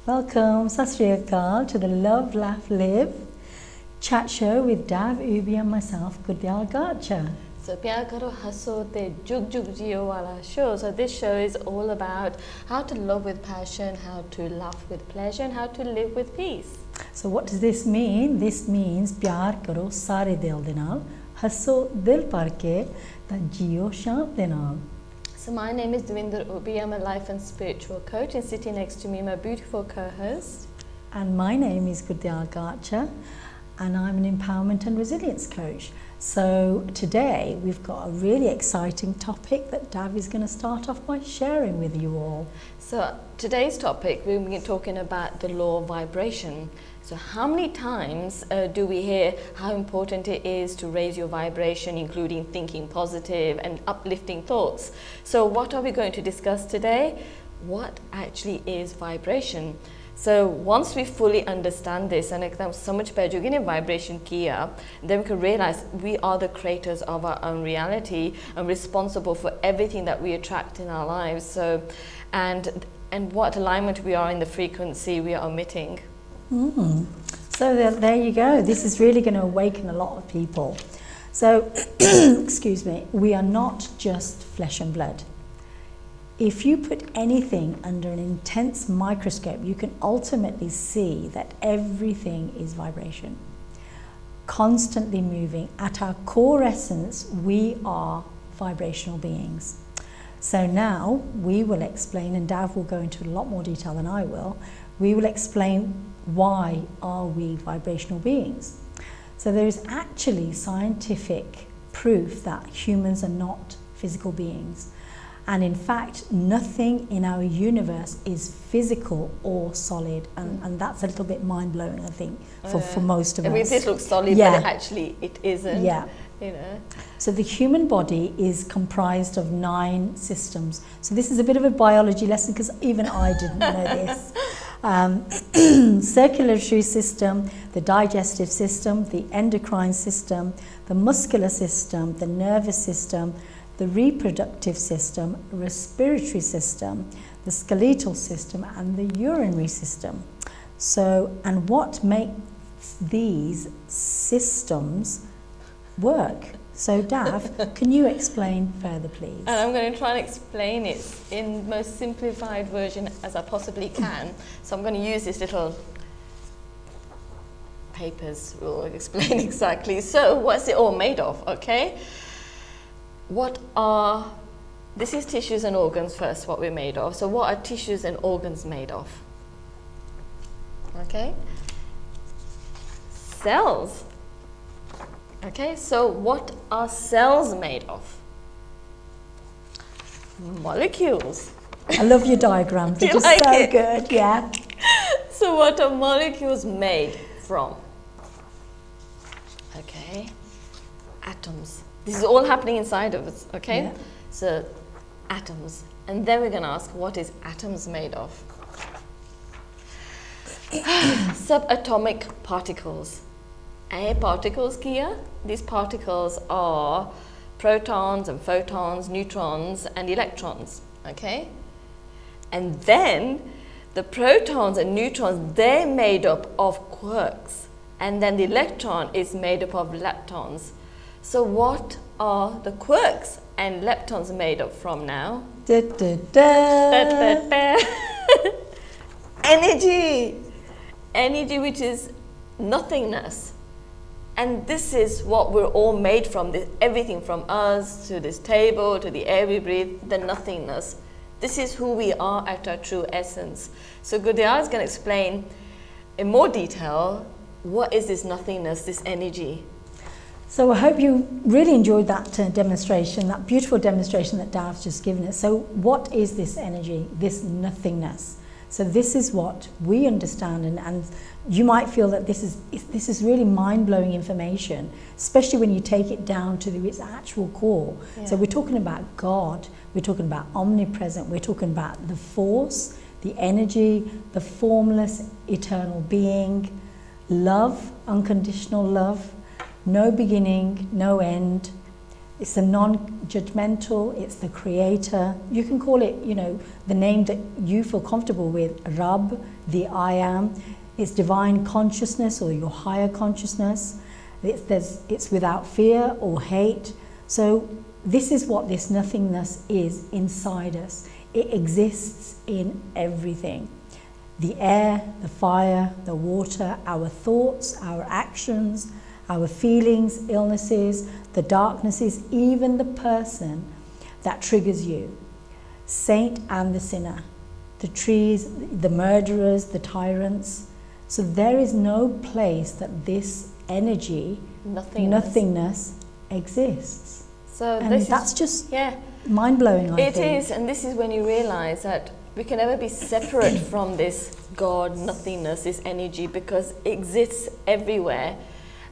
Welcome, Sat Sri Akal, to the Love, Laugh, Live chat show with Dav, Ubi and myself, Gudyal Garcha. So Pyar Karo Haso Te Jug Jug Jio Wala show. So this show is all about how to love with passion, how to laugh with pleasure, and how to live with peace. So what does this mean? This means Pyar Karo Sare Dil De Naal, Haso Dil Par Ke, Ta Jio Shaant De Naal. So my name is Devinder Ubi. I'm a life and spiritual coach, and sitting next to me my beautiful co-host. And my name is Gudyal Garcha, and I'm an empowerment and resilience coach. So today we've got a really exciting topic that Dav is going to start off by sharing with you all. So today's topic, we're going to be talking about the law of vibration. So how many times do we hear how important it is to raise your vibration, including thinking positive and uplifting thoughts? So what are we going to discuss today? What actually is vibration? So once we fully understand this and ekdam samajh paye jo ki vibration kiya, then we can realize we are the creators of our own reality and responsible for everything that we attract in our lives. So and what alignment we are in the frequency we are emitting. So there you go. This is really going to awaken a lot of people. So excuse me, we are not just flesh and blood. If you put anything under an intense microscope, you can ultimately see that everything is vibration, constantly moving. At our core essence, we are vibrational beings. So now we will explain, and Dav will go into a lot more detail than I will, we will explain why are we vibrational beings. So there is actually scientific proof that humans are not physical beings. And in fact, nothing in our universe is physical or solid. And that's a little bit mind-blowing, I think, for most of us. I mean, this looks solid, but actually it isn't. Yeah. You know. So the human body is comprised of 9 systems. So this is a bit of a biology lesson because even I didn't know this. Circulatory system, the digestive system, the endocrine system, the muscular system, the nervous system, the reproductive system, respiratory system, the skeletal system, and the urinary system. So, and what makes these systems work? So Dav, can you explain further, please? And I'm going to try and explain it in the most simplified version as I possibly can. So I'm going to use these little papers will explain exactly. So what's it all made of, okay? This is tissues and organs first, what we're made of. So what are tissues and organs made of? Okay? Cells. Okay, so what are cells made of? Molecules. I love your diagrams, they're just like so it? good, yeah. So what are molecules made from? Okay, atoms. This is all happening inside of us, okay? Yeah. So atoms. And then we're going to ask, what is atoms made of? Subatomic particles. Particles kia? These particles are protons and photons, neutrons and electrons, okay? And then the protons and neutrons, they're made up of quarks, and then the electron is made up of leptons. So what are the quarks and leptons made up from now? Da, da, da. Energy! Energy, which is nothingness. And this is what we're all made from, everything from us to this table, to the air we breathe, the nothingness. This is who we are at our true essence. So Gudyal is going to explain in more detail, what is this nothingness, this energy? So I hope you really enjoyed that demonstration, that beautiful demonstration that Dav's just given us. So what is this energy, this nothingness? So this is what we understand, and you might feel that this is really mind-blowing information, especially when you take it down to its actual core. Yeah. So we're talking about God, we're talking about omnipresent, we're talking about the force, the energy, the formless eternal being, love, unconditional love, no beginning, no end, It's a non-judgmental, it's the creator. You can call it, you know, the name that you feel comfortable with, Rab, the I am. It's divine consciousness or your higher consciousness. It's without fear or hate. So this is what this nothingness is inside us. It exists in everything. The air, the fire, the water, our thoughts, our actions, our feelings, illnesses, the darknesses, even the person that triggers you. Saint and the sinner, the trees, the murderers, the tyrants. So there is no place that this energy, nothingness exists. So and that's just mind-blowing, I think. It is, and this is when you realize that we can never be separate from this God, nothingness, this energy, because it exists everywhere.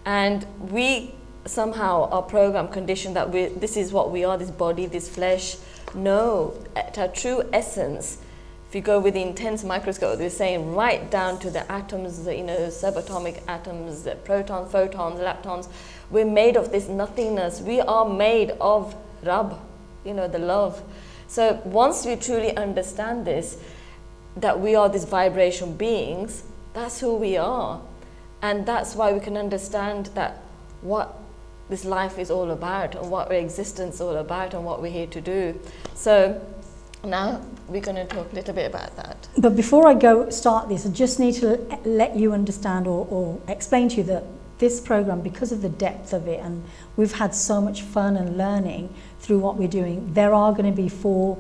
And we somehow are programmed, conditioned that this is what we are, this body, this flesh. No, at our true essence, if you go with the intense microscope, they're saying right down to the atoms, the, you know, subatomic atoms, the protons, photons, leptons. We're made of this nothingness. We are made of Rab, you know, the love. So once we truly understand this, that we are these vibration beings, that's who we are. And that's why we can understand that what this life is all about and what our existence is all about and what we're here to do. So now we're going to talk a little bit about that. But before I start this, I just need to let you understand or explain to you that this program, because of the depth of it, and we've had so much fun and learning through what we're doing, there are going to be 4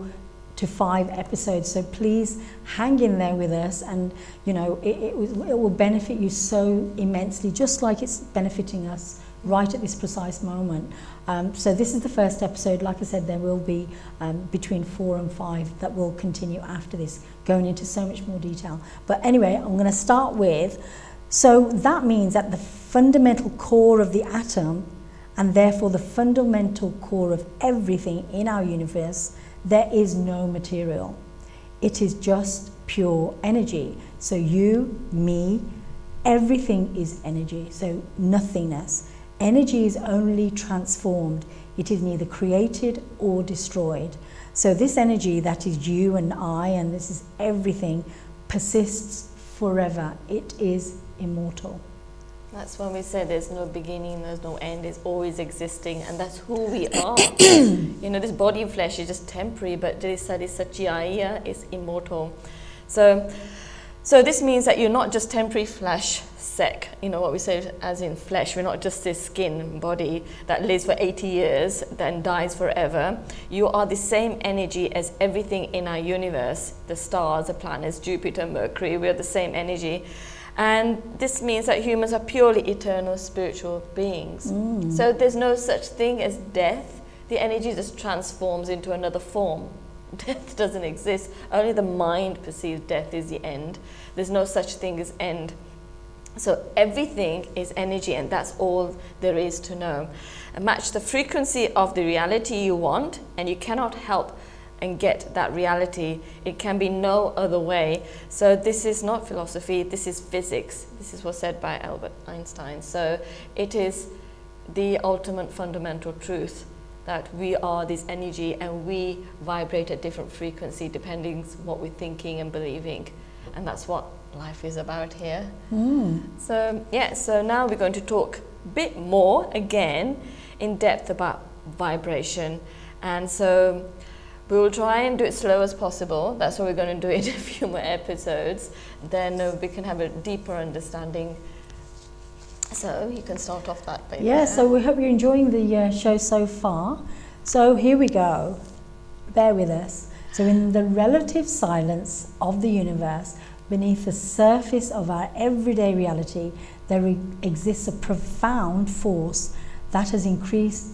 to 5 episodes, so please hang in there with us, and you know it will benefit you so immensely, just like it's benefiting us right at this precise moment. So this is the first episode. Like I said, there will be between 4 and 5 that will continue after this, going into so much more detail. But anyway, I'm going to start with, so that means that the fundamental core of the atom, and therefore the fundamental core of everything in our universe, there is no material. It is just pure energy. So you, me, everything is energy. So nothingness. Energy is only transformed. It is neither created or destroyed. So this energy that is you and I, and this is everything, persists forever. It is immortal. That's when we say there's no beginning, there's no end, it's always existing, and that's who we are. You know, this body and flesh is just temporary, but Satyaya is immortal. So this means that you're not just temporary flesh sec, you know what we say as in flesh. We're not just this skin body that lives for 80 years, then dies forever. You are the same energy as everything in our universe, the stars, the planets, Jupiter, Mercury, we're the same energy. And this means that humans are purely eternal spiritual beings. So there's no such thing as death. The energy just transforms into another form. Death doesn't exist. Only the mind perceives death is the end. There's no such thing as end. So everything is energy, and that's all there is to know. And match the frequency of the reality you want, and you cannot help and get that reality. It can be no other way. So this is not philosophy, this is physics. This is what's said by Albert Einstein. So it is the ultimate fundamental truth that we are this energy, and we vibrate at different frequency depending what we're thinking and believing. And that's what life is about here. So yeah, so now we're going to talk a bit more again in depth about vibration. And so we will try and do it slow as possible. That's what we're going to do in a few more episodes. Then we can have a deeper understanding. So you can start off that way. Yeah, so we hope you're enjoying the show so far. So here we go. Bear with us. So in the relative silence of the universe, beneath the surface of our everyday reality, there exists a profound force that has intrigued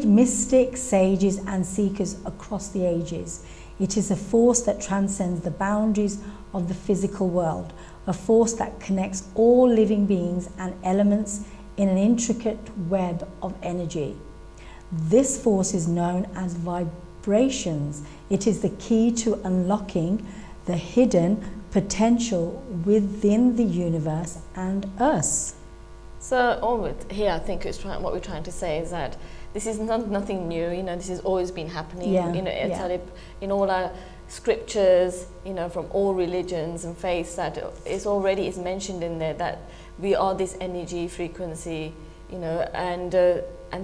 mystics, sages and seekers across the ages. It is a force that transcends the boundaries of the physical world, a force that connects all living beings and elements in an intricate web of energy. This force is known as vibrations. It is the key to unlocking the hidden potential within the universe and us. So here, I think what we're trying to say is that this is nothing new. You know, this has always been happening. Yeah, You know, yeah. in all our scriptures, you know, from all religions and faiths, that is mentioned in there that we are this energy frequency. You know, and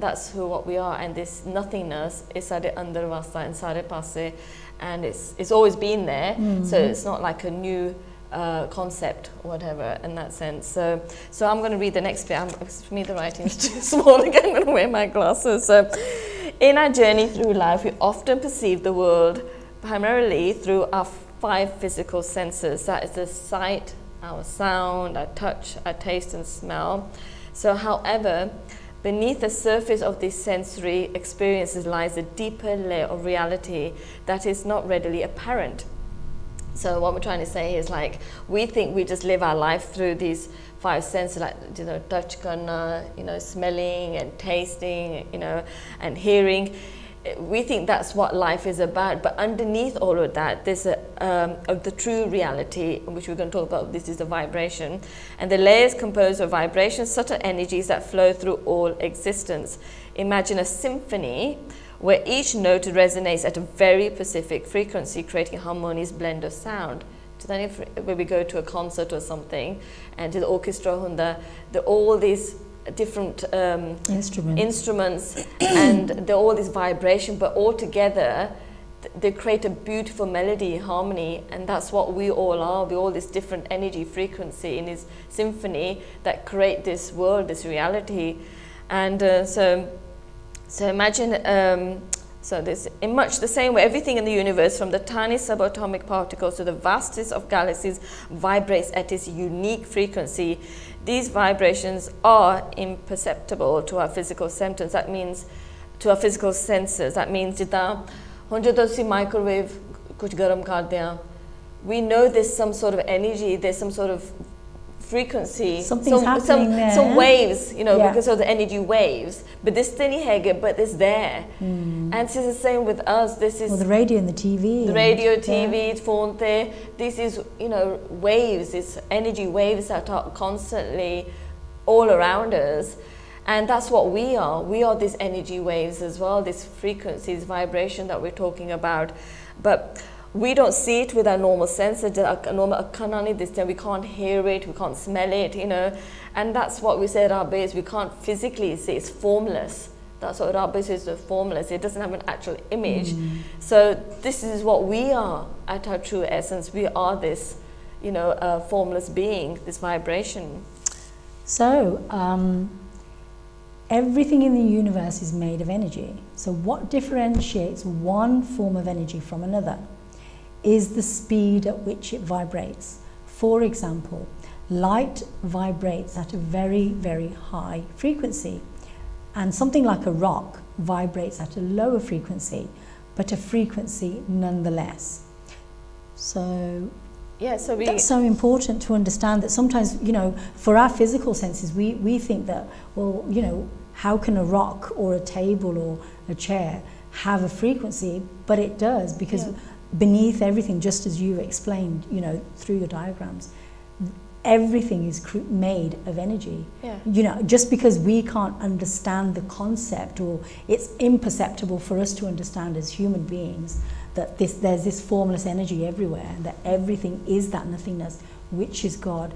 that's what we are. And this nothingness is sare andar vasta and sare passe, and it's always been there. So it's not like a new concept or whatever in that sense. So I'm going to read the next bit. For me, the writing is too small again. I'm going to wear my glasses. So, in our journey through life, we often perceive the world primarily through our 5 physical senses. That is the sight, our sound, our touch, our taste and smell. So, however, beneath the surface of these sensory experiences lies a deeper layer of reality that is not readily apparent. So what we're trying to say is, like, we think we just live our life through these 5 senses, like, you know, touch karna, you know, smelling and tasting, you know, and hearing. We think that's what life is about, but underneath all of that, there's the true reality, which we're going to talk about. This is the vibration, and the layer is composed of vibrations, subtle energies that flow through all existence. Imagine a symphony where each note resonates at a very specific frequency, creating a harmonious blend of sound. So then when we go to a concert or something, and to the orchestra, all these different instruments and they're all this vibration, but all together they create a beautiful melody, harmony, and that's what we all are. We're all this different energy frequency in this symphony that create this world, this reality. And so imagine, so this, in much the same way, everything in the universe, from the tiny subatomic particles to the vastest of galaxies, vibrates at its unique frequency. These vibrations are imperceptible to our physical senses. That means, to our physical senses. That means, microwave, kuch garam kar diya, we know there's some sort of energy, there's some sort of frequency, some waves, you know, because of the energy waves. But this thing here, but it's there. And it's the same with us. This is the radio and the TV. The radio, TV, phone there. This is, you know, waves. It's energy waves that are constantly all around us. And that's what we are. We are these energy waves as well, this frequency, this vibration that we're talking about. But we don't see it with our normal senses. We can't hear it, we can't smell it, you know. And that's what we say Rabb is. We can't physically see, it's formless. That's what Rabb is, formless. It doesn't have an actual image. So this is what we are at our true essence. We are this, you know, formless being, this vibration. So, everything in the universe is made of energy. So what differentiates one form of energy from another is the speed at which it vibrates. For example, light vibrates at a very, very high frequency, and something like a rock vibrates at a lower frequency, but a frequency nonetheless. So yeah, so that's so important to understand, that sometimes, you know, for our physical senses, we think that, well, you know, how can a rock or a table or a chair have a frequency? But it does, because beneath everything, just as you explained, you know, through your diagrams, everything is made of energy. You know, just because we can't understand the concept, or it's imperceptible for us to understand as human beings, that there's this formless energy everywhere, and that everything is that nothingness, which is God,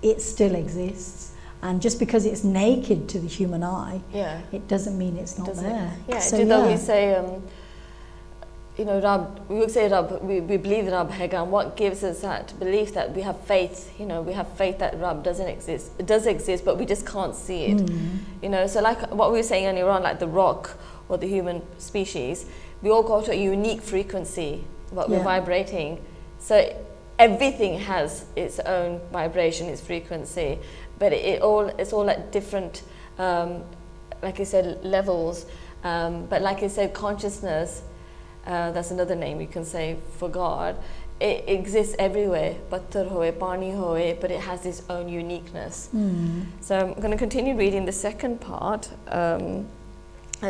it still exists. And just because it's naked to the human eye, it doesn't mean it's not there. So we say, you know, Rab, we would say Rab, we believe Rab Hega, and what gives us that belief that we have faith, you know, we have faith that Rab doesn't exist. It does exist, but we just can't see it. You know, so like what we were saying earlier on, like the rock or the human species, we all go to a unique frequency, but we're vibrating. So everything has its own vibration, its frequency, but it's all at different, like I said, levels. But like I said, consciousness, that's another name you can say for God. It exists everywhere, patthar hoye, pani hoye, but it has its own uniqueness. So I'm going to continue reading the second part.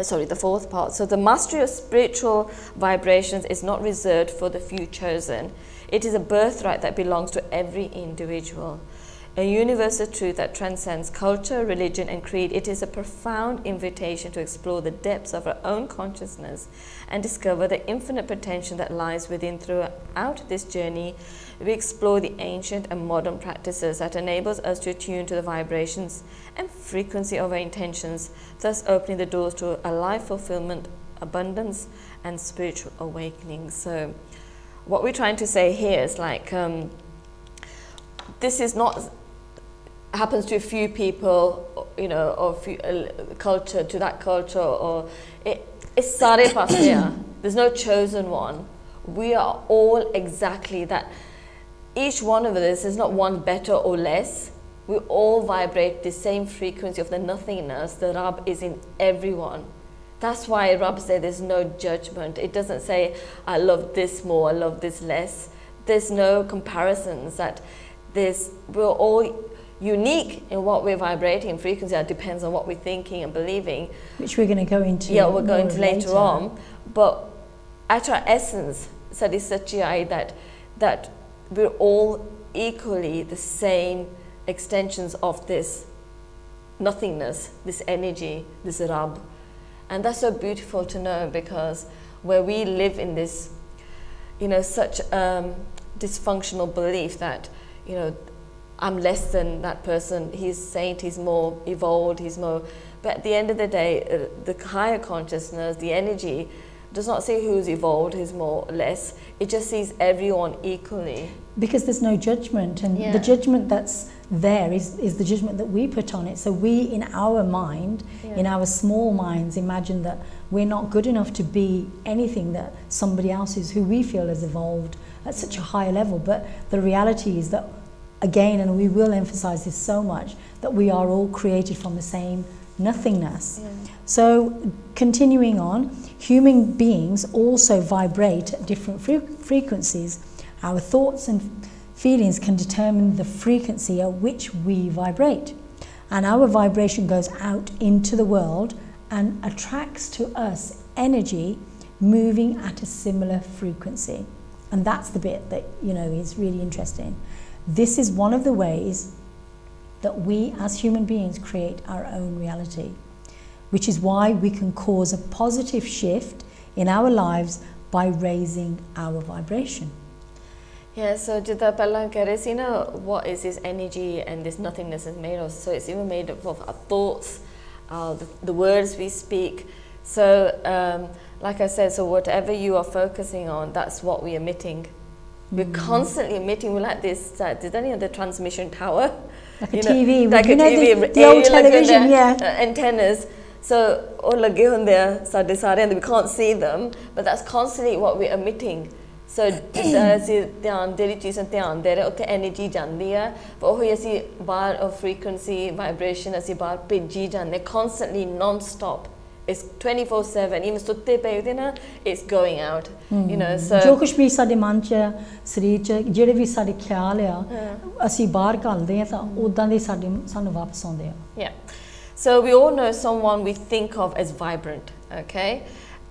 Sorry, the fourth part. So the mastery of spiritual vibrations is not reserved for the few chosen. It is a birthright that belongs to every individual. a universal truth that transcends culture, religion, and creed. It is a profound invitation to explore the depths of our own consciousness and discover the infinite potential that lies within. Throughout this journey, we explore the ancient and modern practices that enables us to attune to the vibrations and frequency of our intentions, thus opening the doors to a life fulfillment, abundance, and spiritual awakening. So what we're trying to say here is like, this is not happens to a few people, you know, or few, culture to that culture, or it's sare pasya. There's no chosen one. We are all exactly that. Each one of us is not one better or less. We all vibrate the same frequency of the nothingness. The Rab is in everyone. That's why Rab said there's no judgment. It doesn't say, I love this more, I love this less. There's no comparisons. That we're all unique in what we're vibrating in frequency. That depends on what we're thinking and believing. Which we're going to go into. Yeah, we're going to later on. But at our essence, Sadi Sachiyai, that we're all equally the same extensions of this nothingness, this energy, this Rab. And that's so beautiful to know, because where we live in this, you know, such dysfunctional belief that, you know, I'm less than that person, he's saint, he's more evolved, he's more, but at the end of the day, the higher consciousness, the energy, does not say who's evolved, who's more or less. It just sees everyone equally. Because there's no judgment, and the judgment that's there is the judgment that we put on it. So we, in our mind, in our small minds, imagine that we're not good enough to be anything that somebody else is, who we feel has evolved at such a high level. But the reality is that, again, and we will emphasize this so much, that we are all created from the same nothingness. So continuing on, human beings also vibrate at different frequencies. Our thoughts and feelings can determine the frequency at which we vibrate, and our vibration goes out into the world and attracts to us energy moving at a similar frequency. And that's the bit that, you know, is really interesting. This is one of the ways that we as human beings create our own reality, which is why we can cause a positive shift in our lives by raising our vibration. Yeah, so Jita Pallan Karesina, what is this energy and this nothingness is made of? So it's even made up of our thoughts, the words we speak. So like I said, so whatever you are focusing on, that's what we're emitting. We're constantly emitting. We're like this, did any of the transmission tower? Like a TV, like you know, the old television, antennas. So all we can't see them, but that's constantly what we're emitting. So energy ਜਾਂਦੀ ਹੈ, but ਉਹੀ ਅਸੀਂ ਬਾਹਰ of frequency, vibration ਅਸੀਂ ਬਾਹਰ ਭੇਜੀ ਜਾਂਦੇ constantly, non-stop. It's 24/7. Even ਸੁੱਤੇ ਪਏ ਉਹਦੇ ਨਾ, it's going out. You know, so ਜੋ ਕੁਝ ਵੀ ਸਾਡੇ ਮਨ 'ਚ ਸਰੀਰ 'ਚ ਜਿਹੜੇ ਵੀ ਸਾਡੇ ਖਿਆਲ ਆ ਅਸੀਂ ਬਾਹਰ ਘੱਲਦੇ ਆ ਤਾਂ ਉਦਾਂ ਦੇ ਸਾਨੂੰ ਵਾਪਸ ਆਉਂਦੇ ਆ. Yeah. So we all know someone we think of as vibrant, okay?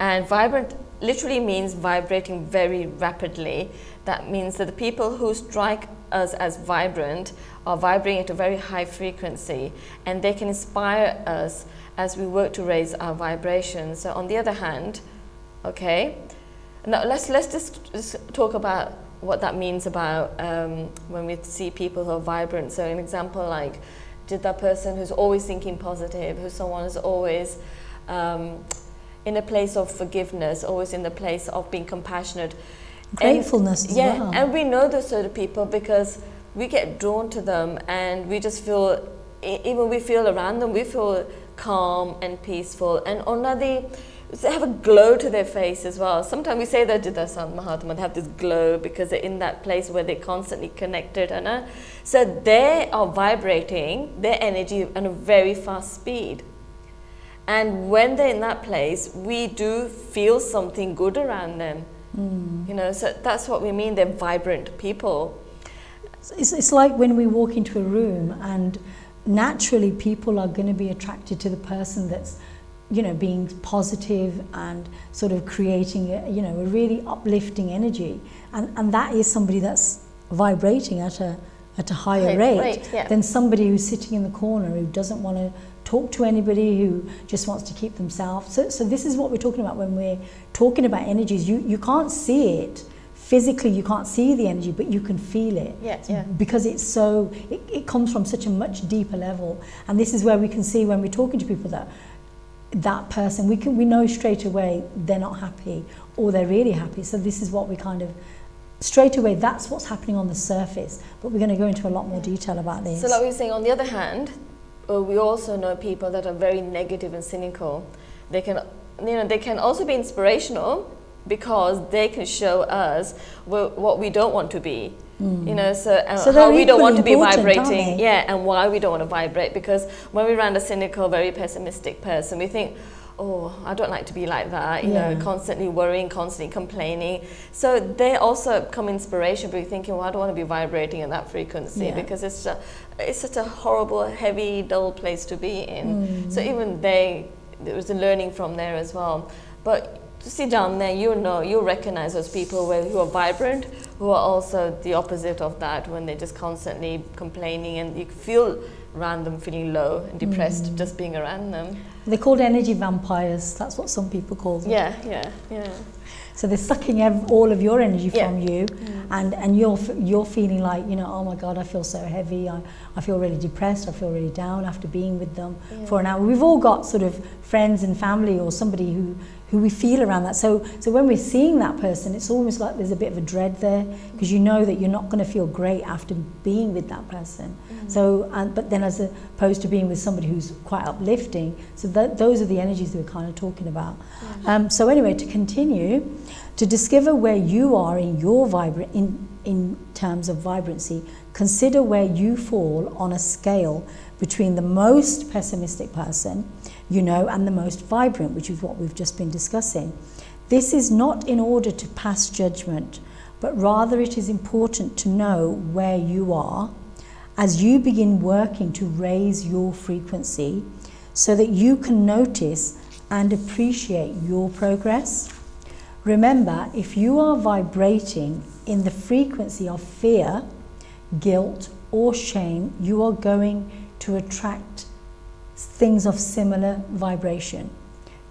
And vibrant literally means vibrating very rapidly. That means that the people who strike us as vibrant are vibrating at a very high frequency, and they can inspire us as we work to raise our vibration. So on the other hand, okay, now let's just talk about what that means about when we see people who are vibrant. So an example, like, did that person who's always thinking positive, who's someone who's always in a place of forgiveness, always in the place of being compassionate. Gratefulness as well. And we know those sort of people because we get drawn to them, and we just feel, even we feel around them, we feel calm and peaceful, and they have a glow to their face as well. Sometimes we say that Jidda Mahatma, they have this glow because they're in that place where they're constantly connected. So they are vibrating their energy at a very fast speed. And when they're in that place, we do feel something good around them. You know, so that's what we mean, they're vibrant people. It's like when we walk into a room, and naturally people are going to be attracted to the person that's, you know, being positive and sort of creating a, you know, a really uplifting energy, and that is somebody that's vibrating at a at a higher rate than somebody who's sitting in the corner who doesn't want to talk to anybody, who just wants to keep themselves. So this is what we're talking about when we're talking about energies. You can't see it physically, you can't see the energy, but you can feel it. Because it's so, it comes from such a much deeper level. And this is where we can see when we're talking to people that person, we know straight away they're not happy or they're really happy. So this is what we kind of, straight away, that's what's happening on the surface. But we're going to go into a lot more detail about this. So like we were saying, on the other hand, we also know people that are very negative and cynical. They can, they can also be inspirational because they can show us what we don't want to be. So how we don't want to be vibrating, and why we don't want to vibrate. Because when we're around a cynical, very pessimistic person, we think, oh, I don't like to be like that, you know, constantly worrying, constantly complaining. So they also come inspiration, but you're thinking, well, I don't want to be vibrating at that frequency because it's such a horrible, heavy, dull place to be in. So even there was a learning from there as well. But to see down there, you recognize those people who are vibrant, who are also the opposite of that, when they're just constantly complaining, and you feel random feeling low and depressed just being around them. They're called energy vampires. That's what some people call them. Yeah. So they're sucking all of your energy from you, and you're feeling like, oh my God, I feel so heavy. I feel really depressed. I feel really down after being with them for an hour. We've all got sort of friends and family or somebody who we feel around that. So when we're seeing that person, it's almost like there's a bit of a dread there, because you know that you're not going to feel great after being with that person. So, but then as opposed to being with somebody who's quite uplifting, so those are the energies that we're kind of talking about. So anyway, to continue, to discover where you are in your in terms of vibrancy, consider where you fall on a scale between the most pessimistic person, and the most vibrant, which is what we've just been discussing. This is not in order to pass judgment, but rather it is important to know where you are as you begin working to raise your frequency, so that you can notice and appreciate your progress. Remember, if you are vibrating in the frequency of fear, guilt, or shame, you are going to attract things of similar vibration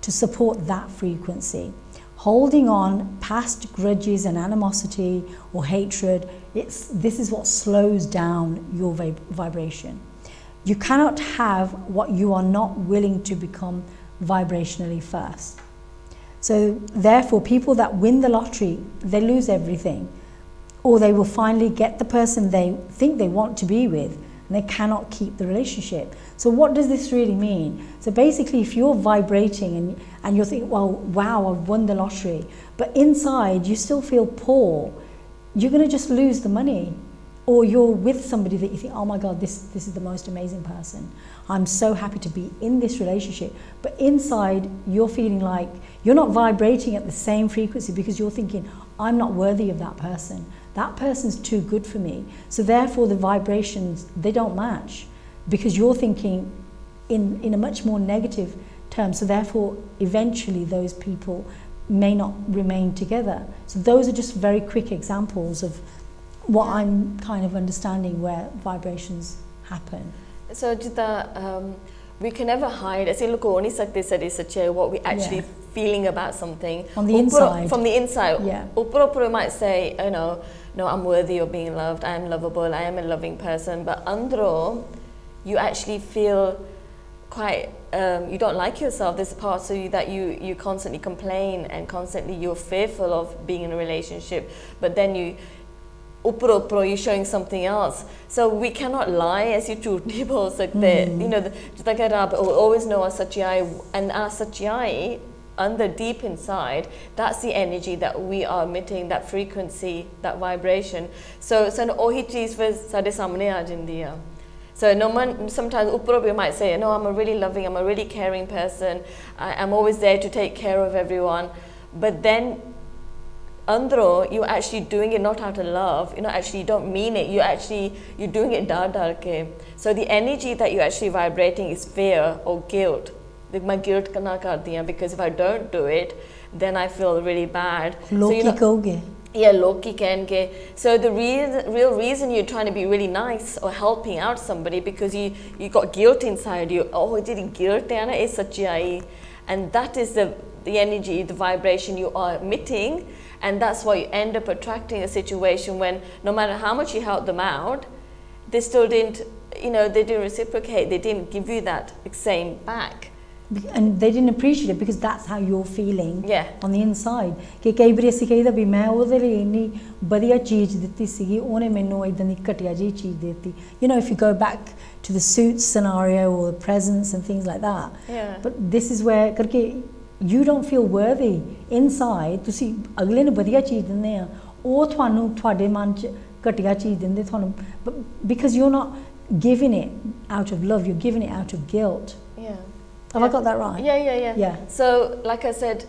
to support that frequency. Holding on past grudges and animosity or hatred, this is what slows down your vibration. You cannot have what you are not willing to become vibrationally first. So therefore, people that win the lottery, they lose everything, or they will finally get the person they think they want to be with, and they cannot keep the relationship. So what does this really mean? So basically, if you're vibrating and you're thinking, well, wow, I've won the lottery, but inside you still feel poor, you're going to just lose the money. Or you're with somebody that you think, oh my God, this is the most amazing person. I'm so happy to be in this relationship. But inside, you're feeling like you're not vibrating at the same frequency, because you're thinking, I'm not worthy of that person. That person's too good for me. So therefore, the vibrations, they don't match, because you're thinking in a much more negative term. So therefore, eventually, those people may not remain together. So those are just very quick examples of what I'm kind of understanding where vibrations happen. So Jita, we can never hide. As look, only what we actually feeling about something on the inside. From the inside, Yeah. might say, no, I'm worthy of being loved. I am lovable. I am a loving person. But andro, you actually feel quite. You don't like yourself. There's parts of you that you constantly complain, and constantly you're fearful of being in a relationship. But then you're showing something else. So we cannot lie as you two people. So always know our Satyai, and our Satyai, under deep inside, that's the energy that we are emitting, that frequency, that vibration. So ohi cheez fir sade samne aa jandi hai. So sometimes we might say, no, I'm a really loving, I'm a really caring person, I'm always there to take care of everyone. But then andro, you're actually doing it not out of love, you don't mean it, you're doing it dar ke. So the energy that you're actually vibrating is fear or guilt. My guilt kana kar diya, because if I don't do it, then I feel really bad. So, Yeah, Loki can get. So the real reason you're trying to be really nice or helping out somebody because you got guilt inside you. Oh, did guilt है ना ये सच्चाई, and that is the energy, the vibration you are emitting, and that's why you end up attracting a situation when no matter how much you help them out, they still didn't, you know, they didn't reciprocate. They didn't give you that same back. And they didn't appreciate it because that's how you're feeling on the inside. कि कई बार ऐसी कही था भी मैं उधर ही इन्नी बढ़िया चीज़ देती सी, उन्हें मैंने इधर घटिया जी चीज़ देती. You know, if you go back to the suits scenario or the presents and things like that. Yeah. But this is where करके you don't feel worthy inside. तुसी अगले ने बढ़िया चीज़ देने हैं, वो थानू थाड़े मन च घटिया चीज़ देंदे थानू, because you're not giving it out of love, you're giving it out of guilt. Yeah. Have I got that right? Yeah. So, like I said,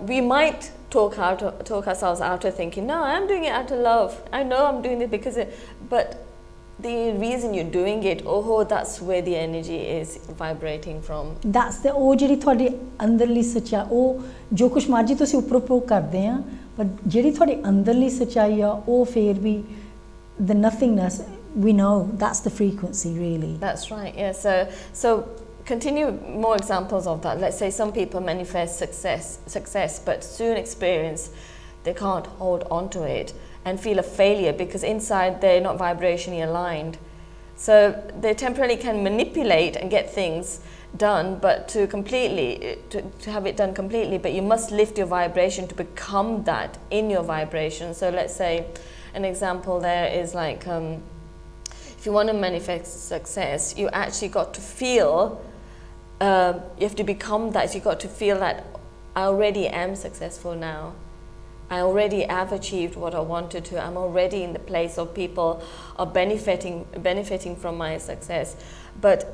we might talk ourselves out of thinking, no, I'm doing it out of love. I know I'm doing it because but the reason you're doing it, oh, that's where the energy is vibrating from. That's the ਉਹ ਜਿਹੜੀ ਤੁਹਾਡੀ ਅੰਦਰਲੀ ਸੱਚਾਈ, ਉਹ ਜੋ ਕੁਛ ਮਰਜ਼ੀ ਤੁਸੀਂ ਉੱਪਰ ਉੱਪਰ ਕਰਦੇ ਆ, ਪਰ ਜਿਹੜੀ ਤੁਹਾਡੀ ਅੰਦਰਲੀ ਸੱਚਾਈ ਆ, ਉਹ ਫੇਰ ਵੀ the nothingness, we know that's the frequency really. That's right. Yeah. So continue more examples of that. Let's say some people manifest success, but soon experience they can't hold on to it and feel a failure because inside they're not vibrationally aligned. So they temporarily can manipulate and get things done, but to have it done completely, but you must lift your vibration to become that in your vibration. So let's say an example there is like, if you want to manifest success, you actually got to feel, you have to become that. You got to feel that I already am successful now. I already have achieved what I wanted to. I'm already in the place of people are benefiting from my success. But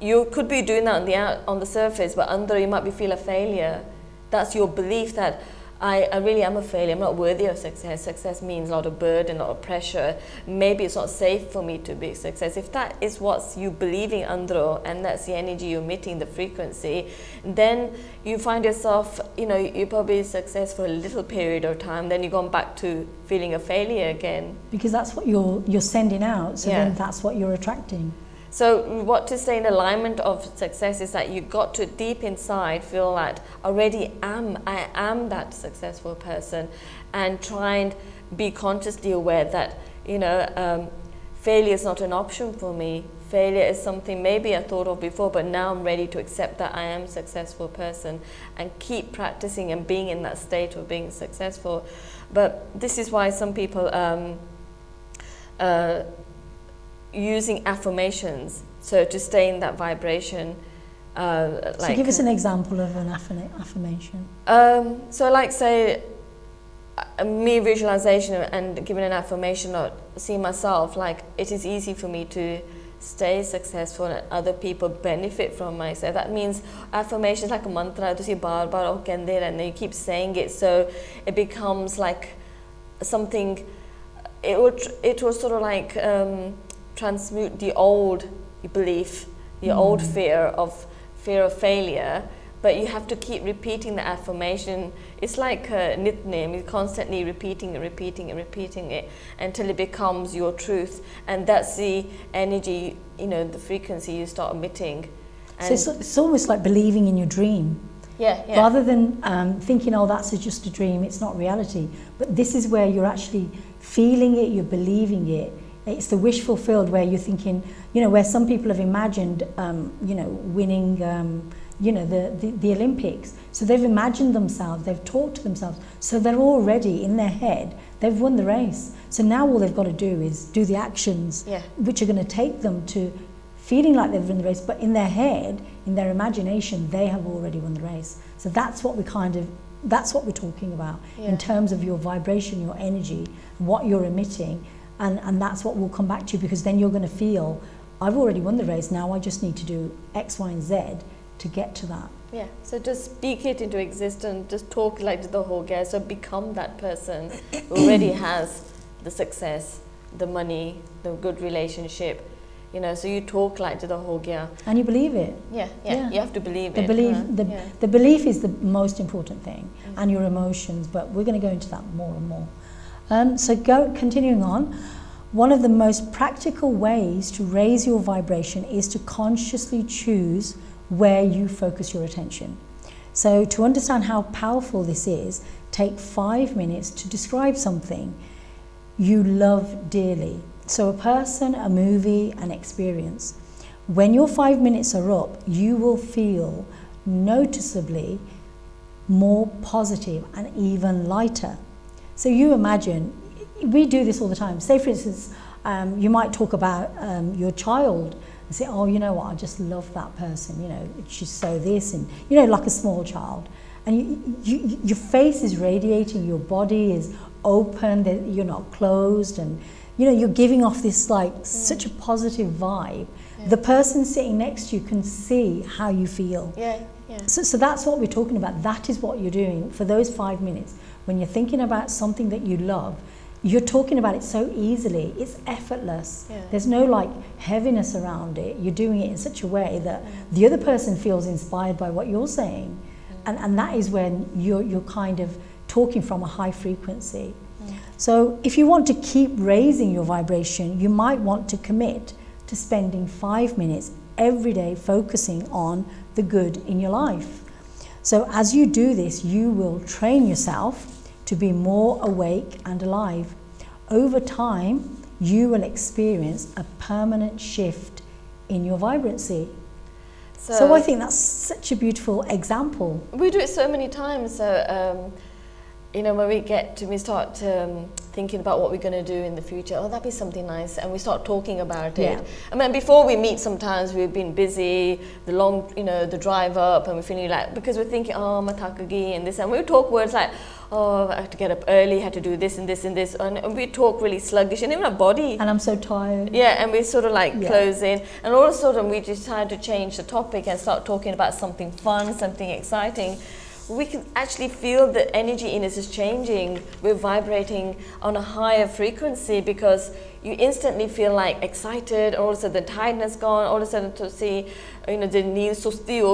you could be doing that on the surface, but under you might be feel a failure. That's your belief that I really am a failure. I'm not worthy of success. Success means a lot of burden, a lot of pressure. Maybe it's not safe for me to be a success. If that is what you believing under, and that's the energy you're emitting, the frequency, then you find yourself, you know, you're probably successful for a little period of time. Then you're going back to feeling a failure again. Because that's what you're sending out. So then that's what you're attracting. So what to stay in alignment of success is that you got to deep inside feel that I am that successful person, and try and be consciously aware that, you know, failure is not an option for me. Failure is something maybe I thought of before, but now I'm ready to accept that I am a successful person and keep practicing and being in that state of being successful. But this is why some people using affirmations, so to stay in that vibration. So give us an example of an affirmation. So like say, me visualization and giving an affirmation or see myself, like it is easy for me to stay successful and other people benefit from myself. That means affirmation is like a mantra, and you keep saying it, so it becomes like something, it will sort of like transmute the old belief, the old fear of failure, but you have to keep repeating the affirmation. It's like a nickname. You're constantly repeating it until it becomes your truth, and that's the energy, you know, the frequency you start emitting. And so it's almost like believing in your dream. Yeah. Rather than thinking, oh, that's just a dream, it's not reality. But this is where you're actually feeling it, you're believing it. It's the wish fulfilled, where you're thinking, you know, where some people have imagined, you know, winning, you know, the Olympics. So they've imagined themselves, they've talked to themselves, so they're already in their head, they've won the race. So now all they've got to do is do the actions, which are going to take them to feeling like they've won the race, but in their head, in their imagination, they have already won the race. So that's what that's what we're talking about in terms of your vibration, your energy, what you're emitting. And that's what will come back to you, because then you're going to feel, I've already won the race, now I just need to do X, Y, and Z to get to that. Yeah, so just speak it into existence, just talk like the whole guy, so become that person who already has the success, the money, the good relationship, you know, so you talk like to the ho gaya. And you believe it. Yeah, you have to believe The it. the belief is the most important thing, and your emotions, but we're going to go into that more and more. So continuing on, one of the most practical ways to raise your vibration is to consciously choose where you focus your attention. So to understand how powerful this is, take 5 minutes to describe something you love dearly. So a person, a movie, an experience. When your 5 minutes are up, you will feel noticeably more positive and even lighter. So you imagine, we do this all the time. Say for instance, you might talk about your child and say, oh, you know what, I just love that person, you know, she's so this, and you know, like a small child. And your face is radiating, your body is open, that you're not closed, and you know, you're giving off this like such a positive vibe. The person sitting next to you can see how you feel. So that's what we're talking about. That is what you're doing for those 5 minutes. When you're thinking about something that you love, you're talking about it so easily. It's effortless. There's no like heaviness around it. You're doing it in such a way that the other person feels inspired by what you're saying. And that is when you're kind of talking from a high frequency. So if you want to keep raising your vibration, you might want to commit to spending 5 minutes every day focusing on the good in your life. So as you do this, you will train yourself to be more awake and alive. Over time, you will experience a permanent shift in your vibrancy. So I think that's such a beautiful example. We do it so many times. So, you know, when we start thinking about what we're going to do in the future, oh, that'd be something nice, and we start talking about it. I mean, before we meet, sometimes we've been busy, the drive up, and we're feeling like, because we're thinking, oh, matakagi and this, and we talk words like, oh, I have to get up early, I have to do this and this and this, and we talk really sluggish, and even our body. And I'm so tired. Yeah, and we sort of like close in, and all of a sudden we decide to change the topic and start talking about something fun, something exciting. We can actually feel the energy in us is changing. We're vibrating on a higher frequency because you instantly feel like excited. All of a sudden the tiredness gone. All of a sudden to see, you know, the need susti or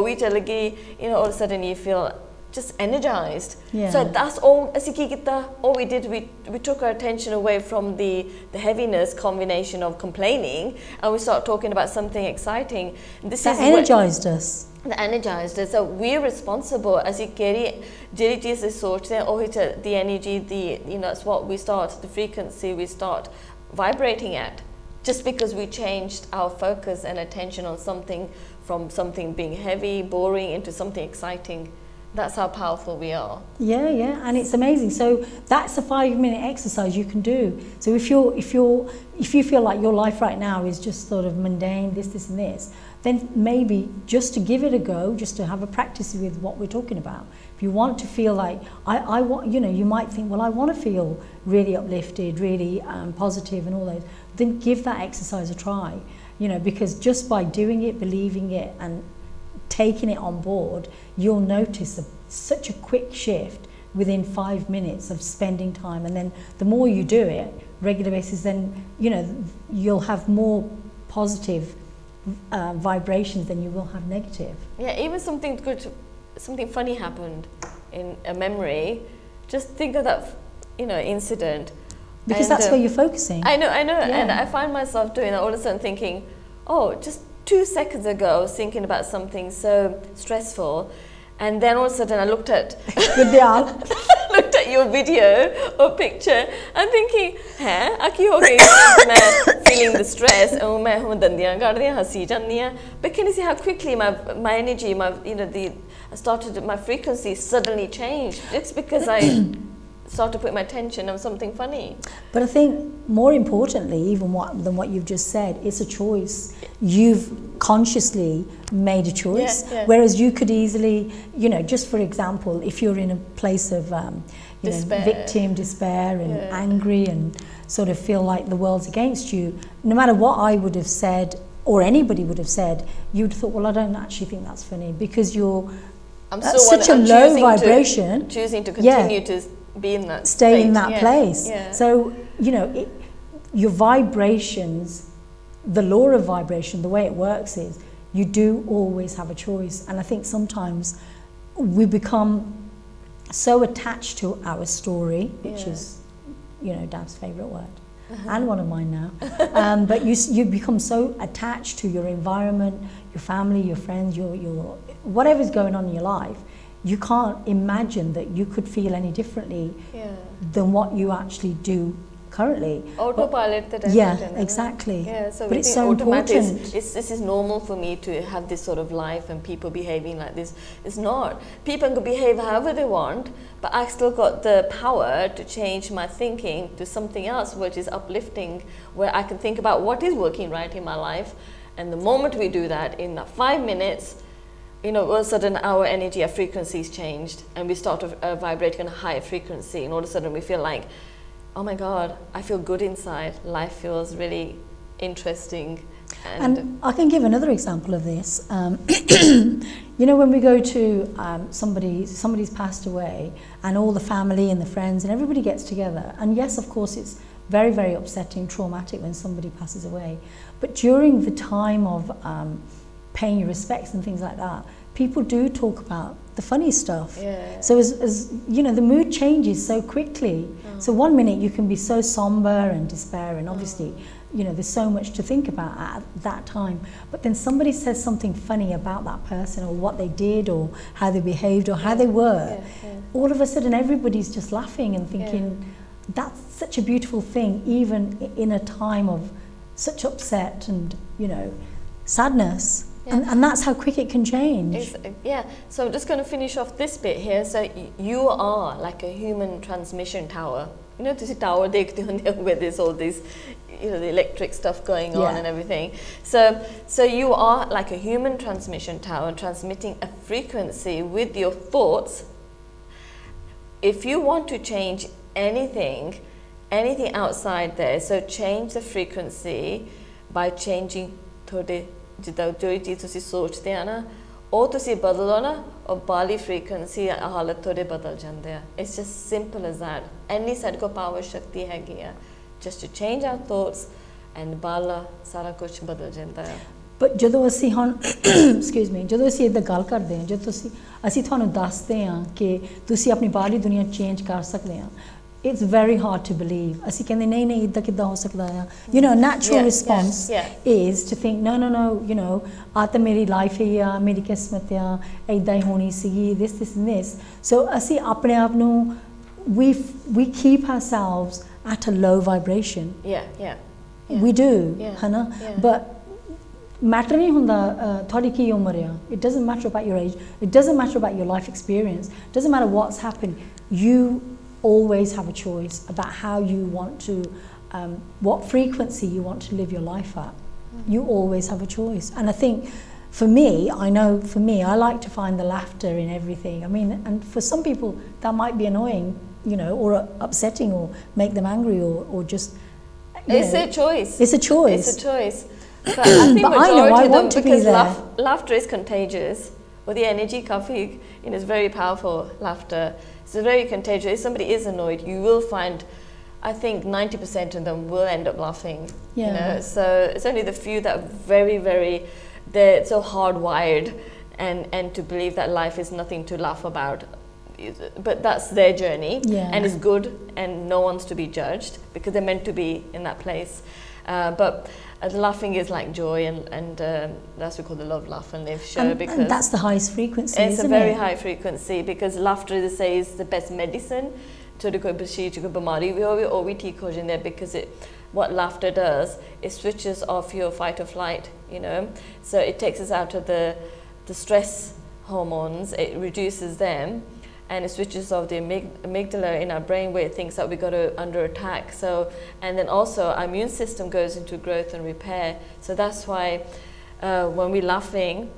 all of a sudden you feel just energized. So that's all. All we did, we took our attention away from the heaviness combination of complaining, and we start talking about something exciting. That energized us. The energized us. So we're responsible. As you carry, the energy, that's what we start, the frequency we start vibrating at. Just because we changed our focus and attention on something, from something being heavy, boring, into something exciting. That's how powerful we are. Yeah, and it's amazing. So that's a 5-minute exercise you can do. So if you feel like your life right now is just sort of mundane, this and this, then maybe just to give it a go, just to have a practice with what we're talking about. If you want to feel like, I want, you might think, well, I want to feel really uplifted, really positive and all those, then give that exercise a try, because just by doing it, believing it and taking it on board, you'll notice such a quick shift within 5 minutes of spending time. And then the more you do it, regular basis, then, you'll have more positive vibrations than you will have negative. Yeah, even something good, something funny happened in a memory, just think of that, incident. Because that's where you're focusing. I know, and I find myself doing that all of a sudden thinking, oh, just 2 seconds ago I was thinking about something so stressful, and then all of a sudden I looked at your video or picture and thinking, feeling the stress, but can you see how quickly my energy, my frequency suddenly changed? It's because I started to put my attention on something funny. But I think more importantly, even than what you've just said, it's a choice. You've consciously made a choice, whereas you could easily, just for example, if you're in a place of despair and angry and sort of feel like the world's against you, no matter what I would have said or anybody would have said, you'd thought, well, I don't actually think that's funny, because you're such a low vibration. Choosing to continue to be in that stay state. In that place. So your vibrations the law of vibration, the way it works is you do always have a choice. And I think sometimes we become so attached to our story, which is, you know, Dad's favourite word, and one of mine now. But you become so attached to your environment, your family, your friends, your whatever's going on in your life. You can't imagine that you could feel any differently than what you actually do currently. Autopilot that exactly. So but it's so important. This is normal for me to have this sort of life and people behaving like this. It's not. People can behave however they want, but I still got the power to change my thinking to something else which is uplifting, where I can think about what is working right in my life. And the moment we do that, in that 5 minutes, you know, all of a sudden our energy, our frequencies changed, and we start to vibrate on a higher frequency, and all of a sudden we feel like, oh my God, I feel good inside. Life feels really interesting. And I can give another example of this. You know, when we go to somebody's passed away, and all the family and the friends and everybody gets together, and yes, of course, it's very, very upsetting, traumatic when somebody passes away. But during the time of paying your respects and things like that, people do talk about the funny stuff. So as you know, the mood changes so quickly. So 1 minute you can be so somber and despair, and obviously, you know, there's so much to think about at that time. But then somebody says something funny about that person, or what they did, or how they behaved, or how they were. All of a sudden everybody's just laughing and thinking, that's such a beautiful thing, even in a time of such upset and, you know, sadness. And that's how quick it can change. So I'm just going to finish off this bit here. So you are like a human transmission tower. You know, this tower where there's all these, you know, the electric stuff going on and everything. So you are like a human transmission tower, transmitting a frequency with your thoughts. If you want to change anything outside there, so change the frequency by changing thode ਜਿੱਦਾਂ ਜੋ ਚੀਜ਼ ਤੁਸੀਂ ਸੋਚਦੇ ਆ ਨਾ, ਉਹ ਤੁਸੀਂ ਬਦਲੋ ਨਾ, ਉਹ ਬਾਲੀ ਫ੍ਰੀਕੁਐਂਸੀ ਹਾਲਤ ਤੁਹਾਡੇ ਬਦਲ ਜਾਂਦੇ ਆ. It's just simple as that. ਇੰਨੀ ਸਾਡੇ ਕੋਲ ਪਾਵਰ ਸ਼ਕਤੀ ਹੈਗੀ ਆ, just to change our thoughts, and ਬਾਲਾ ਸਾਰਾ ਕੁਝ ਬਦਲ ਜਾਂਦਾ ਹੈ. But ਜਦੋਂ ਅਸੀਂ ਹੁਣ excuse me, ਜਦੋਂ ਅਸੀਂ ਇਹਦਾ ਗੱਲ ਕਰਦੇ ਹਾਂ, ਜਦੋਂ ਅਸੀਂ ਤੁਹਾਨੂੰ ਦੱਸਦੇ ਹਾਂ ਕਿ ਤੁਸੀਂ ਆਪਣੀ ਬਾਹਰਲੀ ਦੁਨੀਆ ਚੇਂਜ ਕਰ ਸਕਦੇ ਆ, it's very hard to believe. ਅਸੀਂ ਕਹਿੰਦੇ ਨਹੀਂ ਨਹੀਂ ਇੱਦਾਂ ਕਿੱਦਾਂ ਹੋ ਸਕਦਾ ਆ. You know, natural response is to think no, you know, ਆ ਤਾਂ ਮੇਰੀ ਲਾਈਫ ਹੀ ਆ, ਮੇਰੀ ਕਿਸਮਤ ਆ, ਇੱਦਾਂ ਹੀ ਹੋਣੀ ਸੀਗੀ, this and this. So ਅਸੀਂ ਆਪਣੇ ਆਪ ਨੂੰ, we keep ourselves at a low vibration. We do, ਹਨਾ? But matter ਨਹੀਂ ਹੁੰਦਾ ਤੁਹਾਡੀ ਕੀ ਉਮਰ ਆ. It doesn't matter about your age. It doesn't matter about your life experience. It doesn't matter what's happened. You always have a choice about how you want to, what frequency you want to live your life at. You always have a choice. And I think for me, I like to find the laughter in everything. I mean, and for some people that might be annoying, you know, or upsetting, or make them angry, or just, it's a choice. It's a choice. It's a choice. But I think but I know I want to be there. Laughter is contagious. Or the energy, kafi, you know, is very powerful. Laughter. It's very contagious. If somebody is annoyed, you will find, I think 90% of them will end up laughing. You know, so it's only the few that are very, very, they're so hardwired and to believe that life is nothing to laugh about. But that's their journey, and it's good, and no one's to be judged because they're meant to be in that place. But laughing is like joy, and that's what we call the love, laugh and live show, because and that's the highest frequency. It's a very high frequency, because laughter, they say, is the best medicine. Because what laughter does, it switches off your fight or flight. You know, so it takes us out of the stress hormones. It reduces them. And it switches off the amygdala in our brain, where it thinks that we got under attack. So, and then also our immune system goes into growth and repair. So that's why when we're laughing,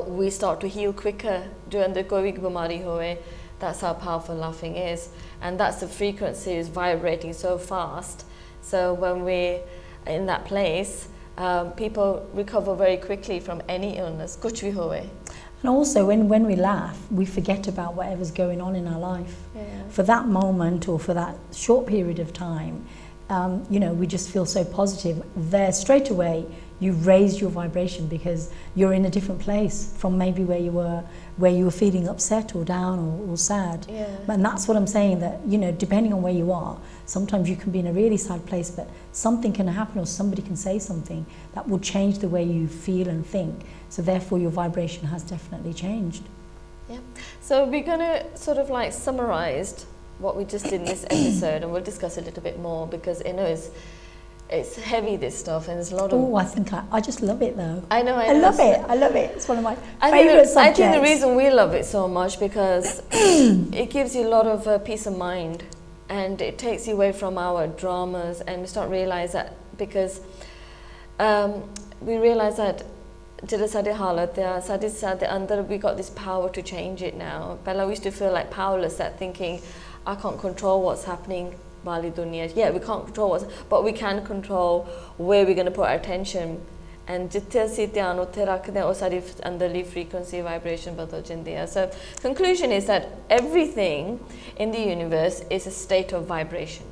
we start to heal quicker. During the COVID bimari hoye, that's how powerful laughing is, and that's the frequency is vibrating so fast. So when we're in that place, people recover very quickly from any illness. Kuch bhi hoye. And also, when we laugh, we forget about whatever's going on in our life. For that moment, or for that short period of time, you know, we just feel so positive. There, straight away, you've raised your vibration because you're in a different place from maybe where you were feeling upset or down or sad. Yeah. And that's what I'm saying, that, you know, depending on where you are, sometimes you can be in a really sad place, but something can happen or somebody can say something that will change the way you feel and think. So therefore your vibration has definitely changed. Yeah. So we're going to sort of like summarize what we just did in this episode, and we'll discuss a little bit more, because I know it's heavy, this stuff, and there's a lot of... Oh, I think I just love it though. I know. I love it. It's one of my favourite subjects. I think the reason we love it so much, because it gives you a lot of peace of mind, and it takes you away from our dramas, and we start realize that, because we realize that we got this power to change it now. But we used to feel like powerless, that thinking, I can't control what's happening. Yeah, we can't control what's, but we can control where we're going to put our attention. And frequency vibration. So conclusion is that everything in the universe is a state of vibration.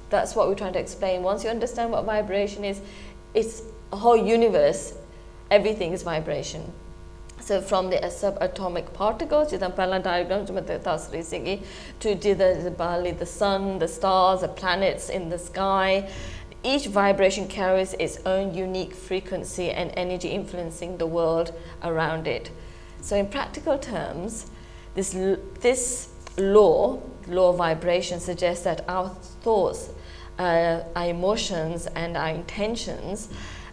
That's what we're trying to explain. Once you understand what vibration is, it's a whole universe. Everything is vibration. So from the subatomic particles, to the sun, the stars, the planets in the sky, each vibration carries its own unique frequency and energy influencing the world around it. So in practical terms, this law of vibration suggests that our thoughts, our emotions and our intentions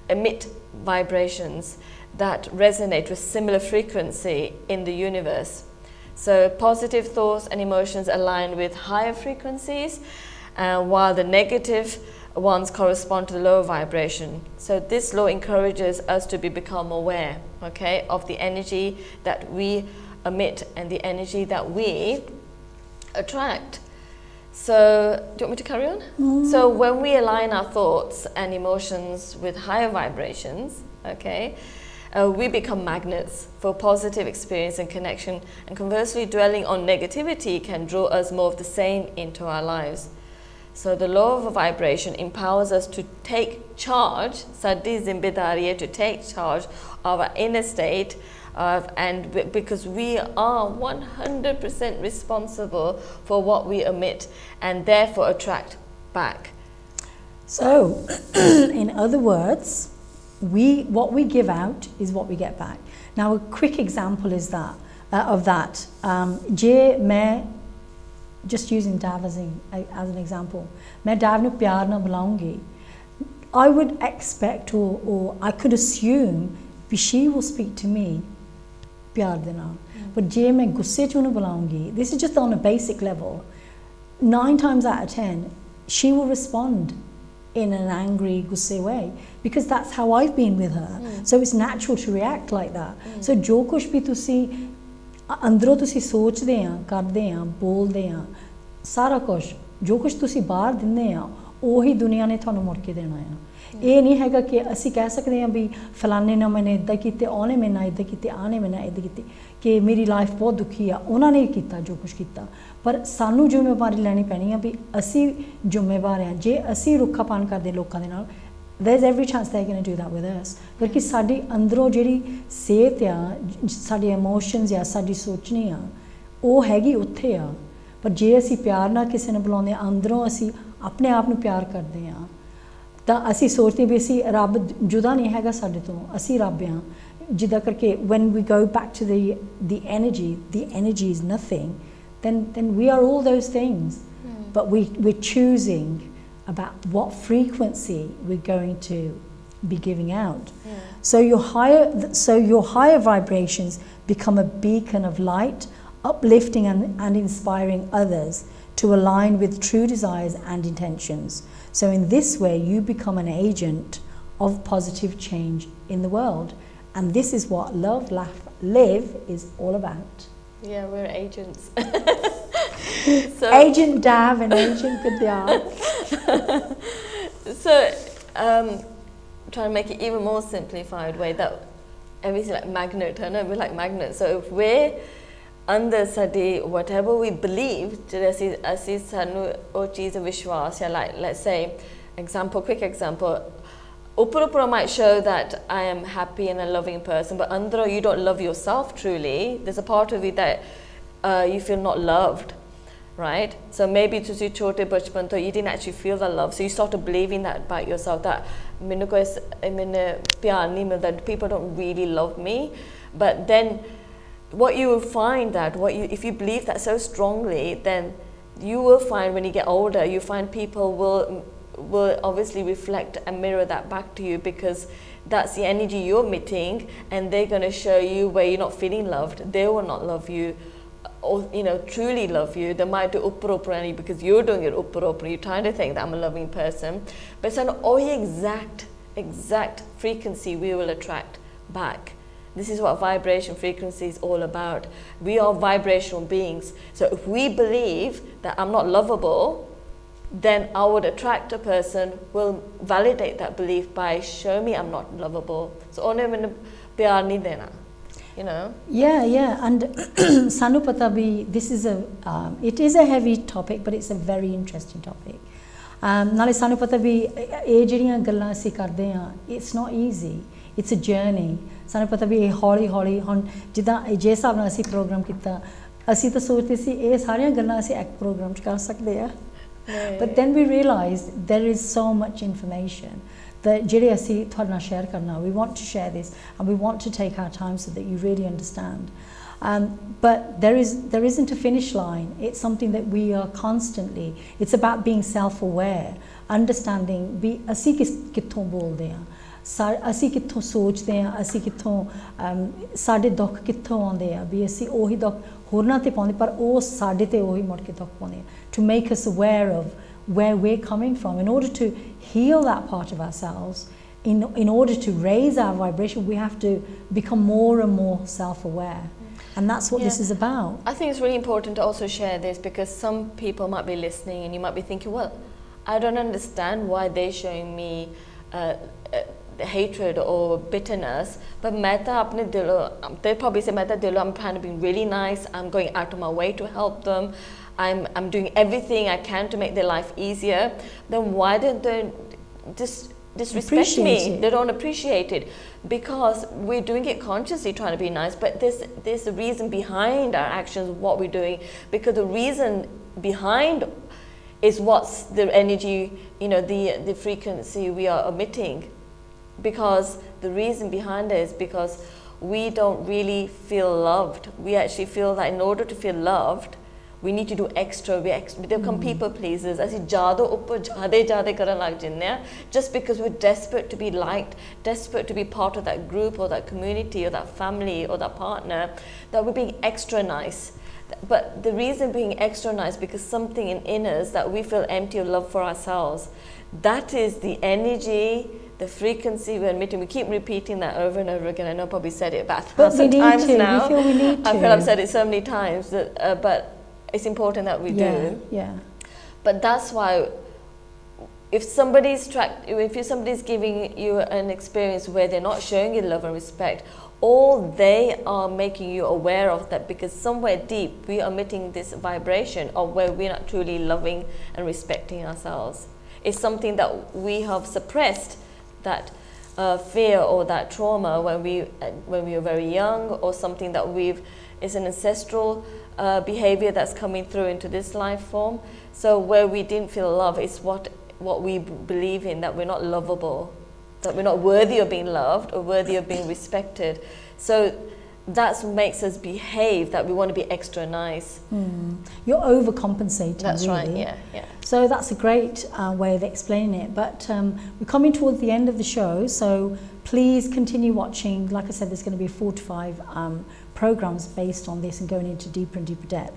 emit vibrations that resonate with similar frequency in the universe. So positive thoughts and emotions align with higher frequencies, while the negative ones correspond to the lower vibration. So this law encourages us to become aware, okay, of the energy that we emit and the energy that we attract. So, do you want me to carry on? So when we align our thoughts and emotions with higher vibrations, okay, we become magnets for positive experience and connection, and conversely, dwelling on negativity can draw us more of the same into our lives. So the law of vibration empowers us to take charge, to take charge of our inner state, and because we are 100% responsible for what we emit and therefore attract back. So, in other words, what we give out is what we get back. Now, a quick example is that just using Dav as an example, मैं Dav nu प्यार ना बुलाऊंगी, I would expect or I could assume that she will speak to me प्यार दे नाल, but जे मैं गुस्से च उन्हें बुलाऊंगी, this is just on a basic level, 9 times out of 10 she will respond in an angry, gusse way, because that's how I've been with her. So it's natural to react like that. So जो कुछ भी तुसी अंदरों तुसी सोचदे हैं, करदे हैं, बोलदे हैं, सारा कुछ जो कुछ तुसी बाहर दिंदे हैं, ਉਹੀ दुनिया ने ਤੁਹਾਨੂੰ ਮੁੜ ਕੇ ਦੇਣਾ ਹੈ। ਇਹ ਨਹੀਂ ਹੈਗਾ ਕਿ ਅਸੀਂ ਕਹਿ ਸਕਦੇ ਹਾਂ ਵੀ ਫਲਾਣੇ ਨੇ ਮੈਨੇ ਇਦਾਂ ਕੀਤੇ, ਉਹਨੇ ਮੇਰੇ ਨਾਲ ਇਦਾਂ ਕੀਤੇ, ਆਨੇ ਮੇਰੇ ਨਾਲ ਇਦਾਂ ਕੀਤੇ, ਕਿ ਮੇਰੀ ਲਾਈਫ ਬਹੁਤ ਦੁਖੀ ਆ, ਉਹਨਾਂ ਨੇ ਕੀਤਾ ਜੋ ਕੁਝ ਕੀਤਾ। ਪਰ ਸਾਨੂੰ ਜ਼ਿੰਮੇਵਾਰੀ ਲੈਣੀ ਪੈਣੀ ਆ ਵੀ ਅਸੀਂ ਜ਼ਿੰਮੇਵਾਰ ਹਾਂ। ਜੇ ਅਸੀਂ ਰੁੱਖਾਪਣ ਕਰਦੇ ਲੋਕਾਂ ਦੇ ਨਾਲ, there's every chance they're going to do that with us, ਕਿਉਂਕਿ ਸਾਡੀ ਅੰਦਰੋਂ ਜਿਹੜੀ ਸਿਹਤ ਆ, ਸਾਡੀ ਇਮੋਸ਼ਨਸ ਆ, ਸਾਡੀ ਸੋਚਣੀ ਆ, ਉਹ ਹੈਗੀ ਉੱਥੇ ਆ। ਪਰ ਜੇ ਅਸੀਂ ਪਿਆਰ ਨਾਲ ਕਿਸੇ ਨੂੰ ਬੁਲਾਉਂਦੇ ਹਾਂ, ਅੰਦਰੋਂ ਅਸੀਂ ਆਪਣੇ ਆਪ ਨੂੰ ਪਿਆਰ ਕਰਦੇ ਹਾਂ, ਤਾਂ ਅਸੀਂ ਸੋਚਦੇ ਵੀ ਅਸੀਂ ਰੱਬ ਜੁਦਾ ਨਹੀਂ ਹੈਗਾ ਸਾਡੇ ਤੋਂ, ਅਸੀਂ ਰੱਬ ਹਾਂ। ਜਿੱਦਾਂ ਕਰਕੇ when we go back to the energy is nothing, then we are all those things, but we're choosing about what frequency we're going to be giving out. So your higher vibrations become a beacon of light, uplifting and inspiring others to align with true desires and intentions. So in this way you become an agent of positive change in the world, and this is what Love, Laugh, Live is all about. Yeah, we're agents. So, Agent Dav and Agent Vidya. So trying to make it even more simplified way, that everything like magnet, I know we're like magnets. So if we're अंदर साडे whatever we believe जेह्ड़े असी सानू ओ चीज़ विश्वास या like let's say quick example upper might show that I am happy and a loving person, but under you don't love yourself truly. There's a part of you that you feel not loved, right? So maybe to see chote bachpan to you didn't actually feel the love, so you started believing that about yourself, that that people don't really love me. But then what you will find that if you believe that so strongly, then you will find when you get older, you find people will obviously reflect and mirror that back to you, because that's the energy you're emitting, and they're going to show you where you're not feeling loved. They will not love you, or truly love you. They might do upper because you're doing it upper. You're trying to think that I'm a loving person, but it's not all exact frequency we will attract back. This is what vibration frequency is all about. We are vibrational beings. So if we believe that I'm not lovable, then I would attract a person will validate that belief by showing me I'm not lovable. So only when pyar nahi dena, Yeah, and sanu pata bhi, this is it is a heavy topic, but it's a very interesting topic. Nale sanu pata bhi ਇਹ ਜਿਹੜੀਆਂ ਗੱਲਾਂ ਅਸੀਂ ਕਰਦੇ ਹਾਂ, it's not easy. It's a journey. ਸਾਨੂੰ ਪਤਾ ਵੀ ਇਹ ਹੌਲੀ ਹੁਣ ਜਿੱਦਾਂ ਜੇ ਹਿਸਾਬ ਨਾਲ ਅਸੀਂ ਪ੍ਰੋਗਰਾਮ ਕੀਤਾ, ਅਸੀਂ ਤਾਂ ਸੋਚਦੇ ਸੀ ਇਹ ਸਾਰੀਆਂ ਗੱਲਾਂ ਅਸੀਂ ਇੱਕ ਪ੍ਰੋਗਰਾਮ 'ਚ ਕਰ ਸਕਦੇ ਆ, but then we realized there is so much information that ਜਿਹੜੇ ਅਸੀਂ ਤੁਹਾਡੇ ਨਾਲ share ਕਰਨਾ, we want to share this and we want to take our time so that you really understand. But there isn't a finish line. It's something that we are constantly, it's about being self-aware, understanding ਵੀ ਅਸੀਂ ਕਿੱਥੋਂ ਬੋਲਦੇ ਹਾਂ, ਅਸੀਂ ਕਿੱਥੋਂ ਸੋਚਦੇ ਹਾਂ, ਅਸੀਂ ਕਿੱਥੋਂ ਸਾਡੇ ਦੁੱਖ ਕਿੱਥੋਂ ਆਉਂਦੇ ਆ, ਵੀ ਅਸੀਂ ਉਹੀ ਦੁੱਖ ਹੋਰਨਾਂ ਤੇ ਪਾਉਂਦੇ, ਪਰ ਉਹ ਸਾਡੇ ਤੇ ਉਹੀ ਮੁੜ ਕੇ ਦੁੱਖ ਪਾਉਂਦੇ ਆ, to make us aware of where we're coming from. In order to heal that part of ourselves, in order to raise our vibration, we have to become more and more self-aware. And that's what this is about. I think it's really important to also share this, because some people might be listening and you might be thinking, well, I don't understand why they're showing me hatred or bitterness, but they probably say I'm trying to be really nice, I'm going out of my way to help them, I'm doing everything I can to make their life easier. Then why don't they just disrespect me? They don't appreciate it, because we're doing it consciously, trying to be nice, but there's a reason behind our actions, what we're doing, because the reason behind is what's the energy, the frequency we are emitting. Because the reason behind it is because we don't really feel loved. We actually feel that in order to feel loved, we need to do extra. We become people pleasers. Asi jade karan lag jinde ha, just because we're desperate to be liked, desperate to be part of that group or that community or that family or that partner, that we're being extra nice. But the reason being extra nice, because something in us that we feel empty of love for ourselves. That is the energy, the frequency we're emitting. We keep repeating that over and over again. I know I probably said it about 1,000 times now. We feel we need to. I feel I've said it so many times, but it's important that we do. Yeah. But that's why if somebody's giving you an experience where they're not showing you love and respect, all they are making you aware of that, because somewhere deep we are emitting this vibration of where we're not truly loving and respecting ourselves. It's something that we have suppressed, that fear or that trauma when we were very young, or something that it's an ancestral behavior that's coming through into this life form. So where we didn't feel love is what we believe in, that we're not lovable, that we're not worthy of being loved or worthy of being respected. So that's what makes us behave, that we want to be extra nice. You're overcompensating. That's really. right, yeah. So that's a great way of explaining it. But we're coming towards the end of the show, so please continue watching. Like I said, there's going to be 4 to 5 programs based on this and going into deeper and deeper depth.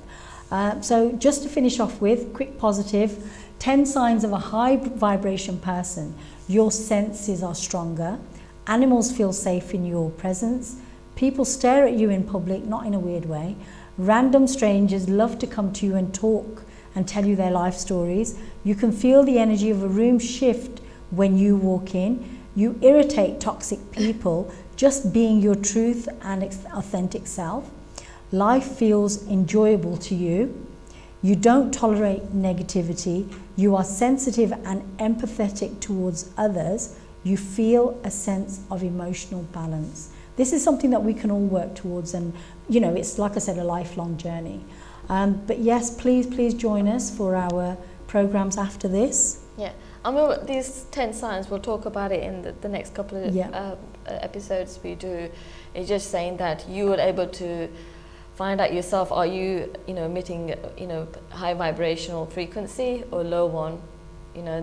So just to finish off with, quick positive, 10 signs of a high vibration person. Your senses are stronger. Animals feel safe in your presence. People stare at you in public, not in a weird way. Random strangers love to come to you and talk and tell you their life stories. You can feel the energy of a room shift when you walk in. You irritate toxic people just being your truth and authentic self. Life feels enjoyable to you. You don't tolerate negativity. You are sensitive and empathetic towards others. You feel a sense of emotional balance. This is something that we can all work towards, and you know, it's like I said, a lifelong journey. But yes, please join us for our programs after this. Yeah, I mean, these 10 signs, we'll talk about it in the next couple of episodes we do. It's just saying that you are able to find out yourself, are you, emitting, high vibrational frequency or low one?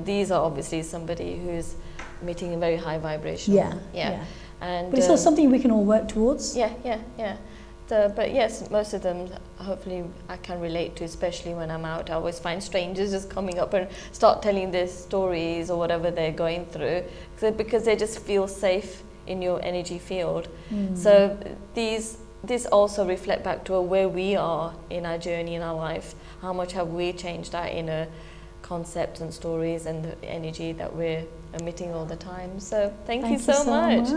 These are obviously somebody who's emitting a very high vibrational. Yeah. And, but it's all something we can all work towards. Yeah. But yes, most of them, hopefully, I can relate to, especially when I'm out. I always find strangers just coming up and start telling their stories or whatever they're going through, because they just feel safe in your energy field. So this also reflect back to where we are in our journey in our life. How much have we changed our inner concepts and stories and the energy that we're emitting all the time. So thank you so much.